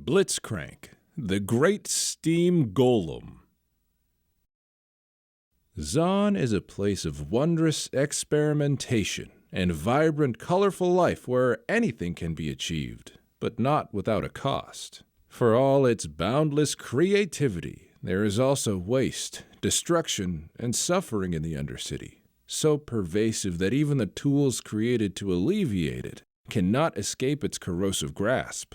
Blitzcrank, the Great Steam Golem. Zaun is a place of wondrous experimentation and vibrant, colorful life where anything can be achieved, but not without a cost. For all its boundless creativity, there is also waste, destruction, and suffering in the Undercity, so pervasive that even the tools created to alleviate it cannot escape its corrosive grasp.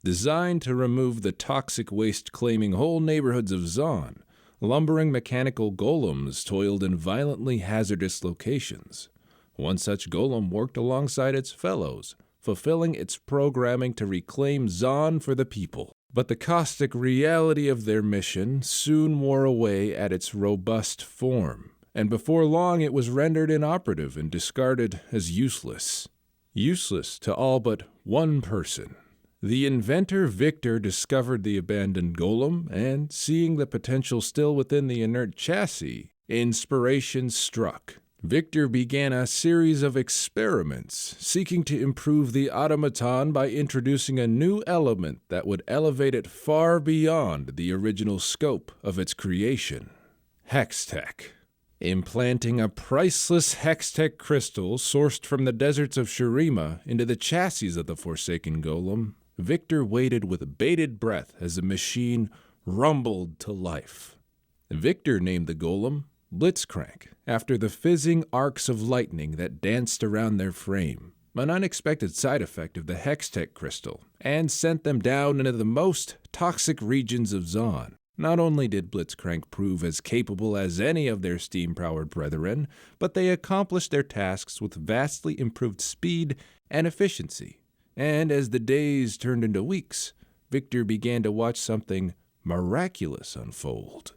Designed to remove the toxic waste claiming whole neighborhoods of Zaun, lumbering mechanical golems toiled in violently hazardous locations. One such golem worked alongside its fellows, fulfilling its programming to reclaim Zaun for the people. But the caustic reality of their mission soon wore away at its robust form, and before long it was rendered inoperative and discarded as useless. Useless to all but one person. The inventor Victor discovered the abandoned golem, and seeing the potential still within the inert chassis, inspiration struck. Victor began a series of experiments, seeking to improve the automaton by introducing a new element that would elevate it far beyond the original scope of its creation. Hextech. Implanting a priceless Hextech crystal sourced from the deserts of Shurima into the chassis of the Forsaken Golem, Victor waited with bated breath as the machine rumbled to life. Victor named the golem Blitzcrank, after the fizzing arcs of lightning that danced around their frame, an unexpected side effect of the Hextech crystal, and sent them down into the most toxic regions of Zaun. Not only did Blitzcrank prove as capable as any of their steam-powered brethren, but they accomplished their tasks with vastly improved speed and efficiency. And as the days turned into weeks, Victor began to watch something miraculous unfold.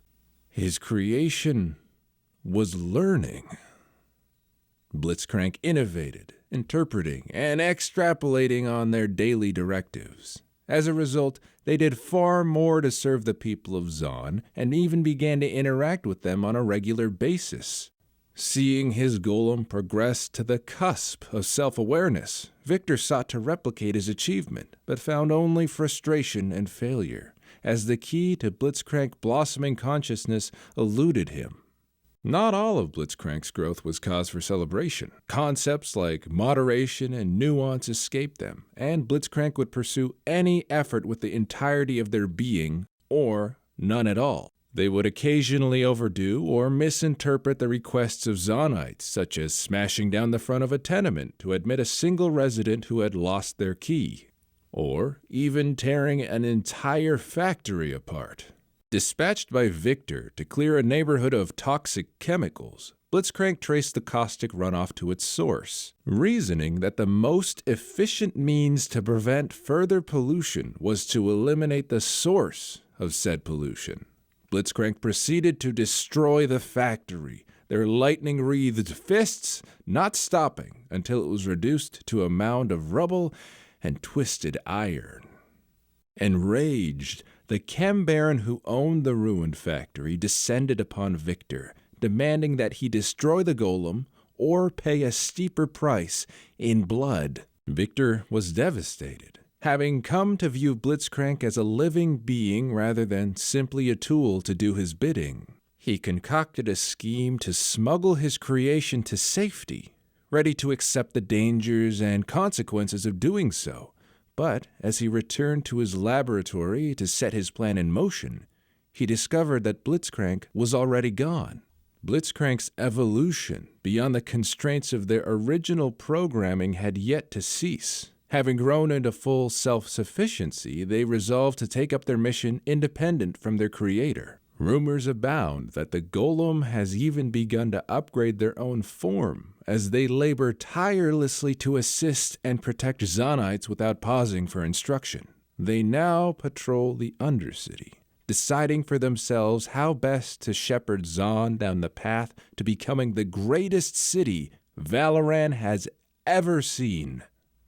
His creation was learning. Blitzcrank innovated, interpreting, and extrapolating on their daily directives. As a result, they did far more to serve the people of Zaun, and even began to interact with them on a regular basis. Seeing his golem progress to the cusp of self-awareness, Victor sought to replicate his achievement, but found only frustration and failure, as the key to Blitzcrank blossoming consciousness eluded him. Not all of Blitzcrank's growth was cause for celebration. Concepts like moderation and nuance escaped them, and Blitzcrank would pursue any effort with the entirety of their being, or none at all. They would occasionally overdo or misinterpret the requests of Zaunites, such as smashing down the front of a tenement to admit a single resident who had lost their key, or even tearing an entire factory apart. Dispatched by Victor to clear a neighborhood of toxic chemicals, Blitzcrank traced the caustic runoff to its source, reasoning that the most efficient means to prevent further pollution was to eliminate the source of said pollution. Blitzcrank proceeded to destroy the factory, their lightning-wreathed fists not stopping until it was reduced to a mound of rubble and twisted iron. Enraged, the Chem Baron who owned the ruined factory descended upon Victor, demanding that he destroy the golem or pay a steeper price in blood. Victor was devastated, having come to view Blitzcrank as a living being rather than simply a tool to do his bidding. He concocted a scheme to smuggle his creation to safety, ready to accept the dangers and consequences of doing so. But as he returned to his laboratory to set his plan in motion, he discovered that Blitzcrank was already gone. Blitzcrank's evolution beyond the constraints of their original programming had yet to cease. Having grown into full self-sufficiency, they resolved to take up their mission independent from their creator. Rumors abound that the golem has even begun to upgrade their own form, as they labor tirelessly to assist and protect Zaunites without pausing for instruction. They now patrol the Undercity, deciding for themselves how best to shepherd Zaun down the path to becoming the greatest city Valoran has ever seen.